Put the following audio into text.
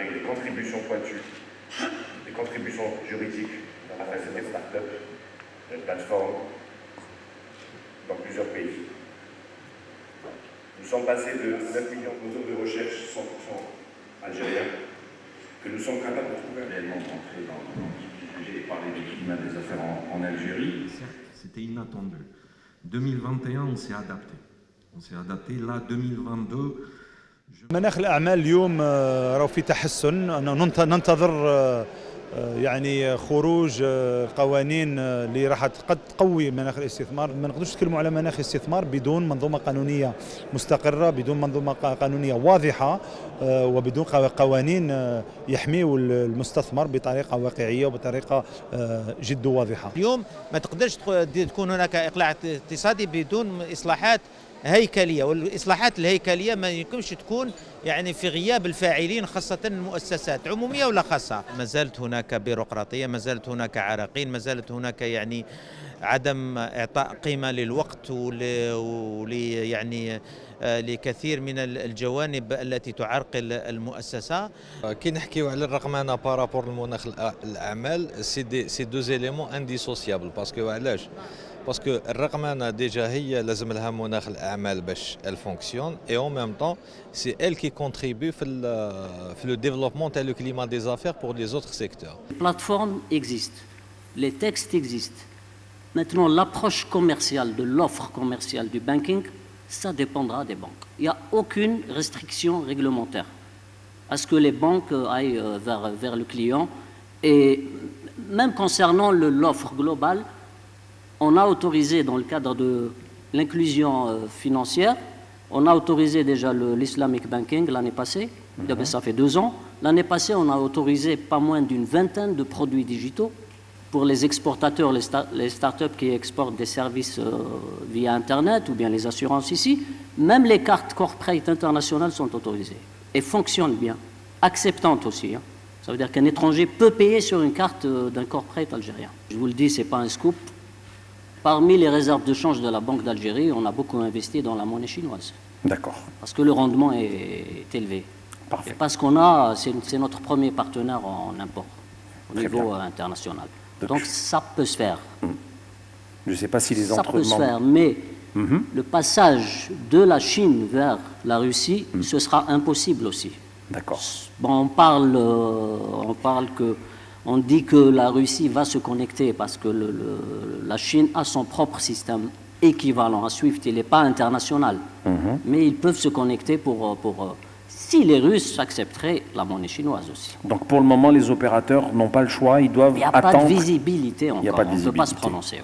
avec des contributions pointues, des contributions juridiques dans la phase des start-up, des plateformes, dans plusieurs pays. Nous sommes passés de 9 millions de moteurs de recherche 100% algériens que nous sommes capables de trouver réellement rentrer dans le sujet et parler du climat des affaires en Algérie. C'était inattendu. 2021, on s'est adapté. On s'est adapté. Là, 2022... مناخ الأعمال اليوم راهو في تحسن. ننتظر يعني خروج قوانين اللي راح قد تقوي مناخ الاستثمار. ما نقدرش نتكلموا على مناخ استثمار بدون منظومة قانونية مستقرة، بدون منظومة قانونية واضحة، وبدون قوانين يحميوا المستثمر بطريقة واقعية وبطريقة جد واضحة. اليوم ما تقدرش تكون هناك إقلاع اقتصادي بدون إصلاحات هيكلية، والإصلاحات الهيكلية ما يمكنش تكون يعني في غياب الفاعلين، خاصة المؤسسات عمومية ولا خاصة. ما زالت هناك بيروقراطية، ما زالت هناك عراقيل، ما زالت هناك يعني عدم إعطاء قيمة للوقت يعني لكثير من الجوانب التي تعرقل المؤسسة. كي نحكيو على الرقمنة بارابور المناخ الأعمال، سي دو زيليمون انديسوسيابل. باسكو علاش؟ باسكو الرقمنة ديجا هي لازم لها مناخ الأعمال باش elle fonctionne et en même temps c'est elle qui contribue في le développement تاع le climat des affaires pour les autres secteurs. Les plateformes existent, les textes existent. Maintenant, l'approche commerciale de l'offre commerciale du banking, ça dépendra des banques. Il n'y a aucune restriction réglementaire à ce que les banques aillent vers le client. Et même concernant l'offre globale, on a autorisé dans le cadre de l'inclusion financière, on a autorisé déjà l'islamic banking l'année passée, ça fait 2 ans. L'année passée, on a autorisé pas moins d'une vingtaine de produits digitaux pour les exportateurs, les startups qui exportent des services via Internet ou bien les assurances ici. Même les cartes corporate internationales sont autorisées et fonctionnent bien, acceptantes aussi. Hein. Ça veut dire qu'un étranger peut payer sur une carte d'un corporate algérien. Je vous le dis, ce n'est pas un scoop. Parmi les réserves de change de la Banque d'Algérie, on a beaucoup investi dans la monnaie chinoise. D'accord. Parce que le rendement est élevé. Parfait. Et parce qu'on a, c'est notre premier partenaire en import au niveau international. Donc ça peut se faire. Je ne sais pas si les Ça peut se faire, mais le passage de la Chine vers la Russie, ce sera impossible aussi. D'accord. Bon, on dit que la Russie va se connecter parce que la Chine a son propre système équivalent à SWIFT, il n'est pas international. Mais ils peuvent se connecter si les Russes accepteraient la monnaie chinoise aussi. Donc pour le moment, les opérateurs n'ont pas le choix, ils doivent attendre. Il n'y a pas de visibilité encore, on ne peut pas se prononcer.